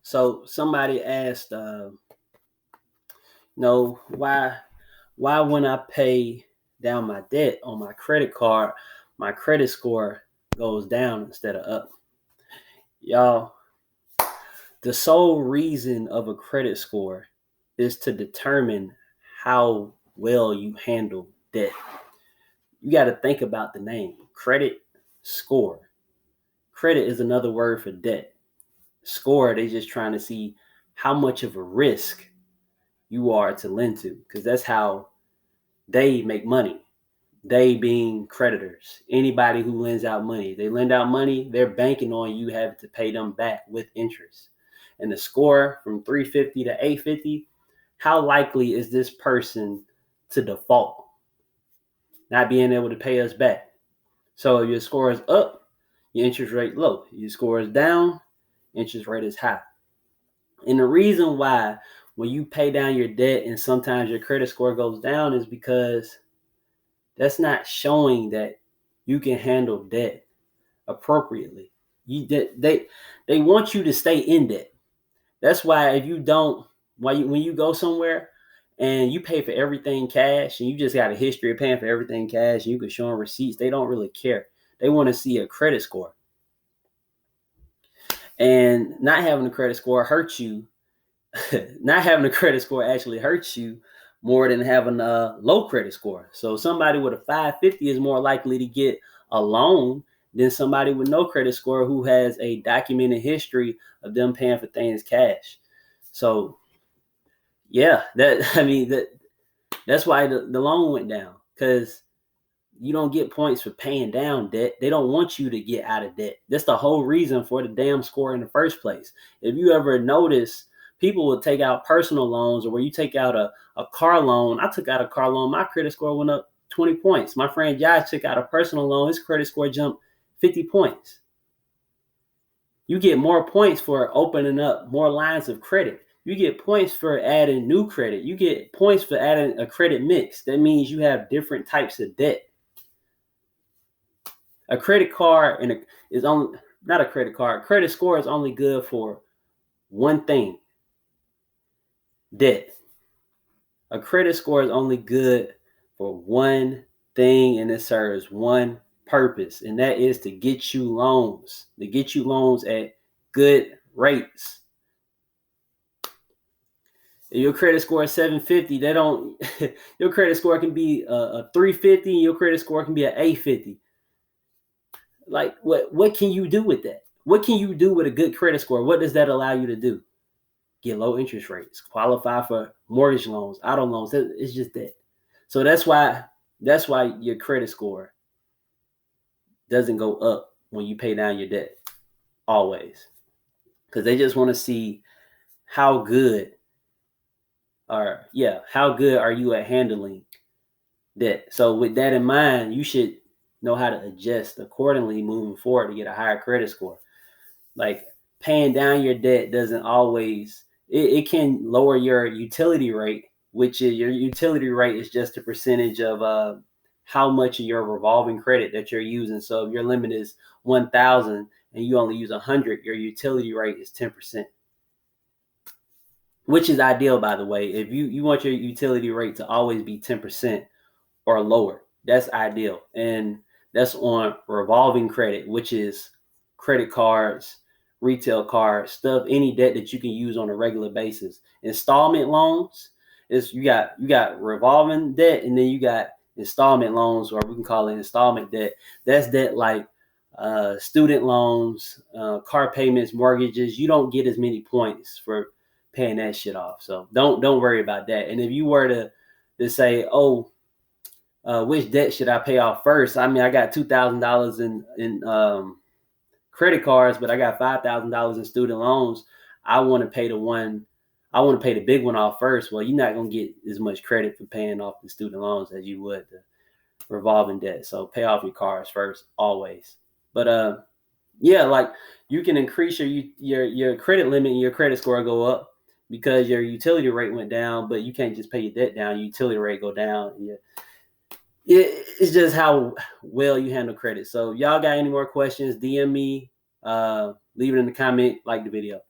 So somebody asked, why when I pay down my debt on my credit card, my credit score goes down instead of up? Y'all, the sole reason of a credit score is to determine how well you handle debt. You got to think about the name credit score. Credit is another word for debt. Score, they just trying to see how much of a risk you are to lend to, because that's how they make money. They being creditors. Anybody who lends out money, they lend out money, they're banking on you having to pay them back with interest. And the score from 350 to 850, how likely is this person to default, not being able to pay us back? So if your score is up, your interest rate low. Your score is down, interest rate is high. And the reason why when you pay down your debt and sometimes your credit score goes down is because that's not showing that you can handle debt appropriately. They want you to stay in debt. That's why if you don't, when you go somewhere and you pay for everything cash and you just got a history of paying for everything cash and you can show them receipts, they don't really care. They want to see a credit score. And not having a credit score hurts you. Not having a credit score actually hurts you more than having a low credit score. So somebody with a 550 is more likely to get a loan than somebody with no credit score who has a documented history of them paying for things cash. So yeah, that's why the loan went down, because you don't get points for paying down debt. They don't want you to get out of debt. That's the whole reason for the damn score in the first place. If you ever notice, people will take out personal loans, or where you take out a car loan. I took out a car loan. My credit score went up 20 points. My friend Josh took out a personal loan. His credit score jumped 50 points. You get more points for opening up more lines of credit. You get points for adding new credit. You get points for adding a credit mix. That means you have different types of debt. A credit card is only not a credit card. Credit score is only good for one thing: debt. A credit score is only good for one thing, and it serves one purpose, and that is to get you loans. To get you loans at good rates. If your credit score is 750, your credit score can be a 350, and your credit score can be an 850. Like, what can you do with that? What can you do with a good credit score? What does that allow you to do? Get low interest rates, qualify for mortgage loans, auto loans. It's just that. So that's why your credit score doesn't go up when you pay down your debt, always, because they just want to see how good are you at handling debt. So with that in mind, you should know how to adjust accordingly moving forward to get a higher credit score. Like, paying down your debt doesn't always, it can lower your utility rate, which is your utility rate is just a percentage of how much of your revolving credit that you're using. So if your limit is 1,000 and you only use 100, your utility rate is 10%, which is ideal, by the way. If you want your utility rate to always be 10% or lower, that's ideal. And that's on revolving credit, which is credit cards, retail cards, stuff, any debt that you can use on a regular basis. Installment loans is you got revolving debt, and then you got installment loans, or we can call it installment debt. That's debt like student loans, car payments, mortgages. You don't get as many points for paying that shit off. So don't worry about that. And if you were to say, which debt should I pay off first? I mean, I got $2,000 in credit cards, but I got $5,000 in student loans. I want to pay the big one off first. Well, you're not going to get as much credit for paying off the student loans as you would the revolving debt. So pay off your cars first, always. But like, you can increase your credit limit and your credit score go up because your utility rate went down, but you can't just pay your debt down. Your utility rate go down. It's just how well you handle credit. So y'all got any more questions, DM me, leave it in the comment, like the video.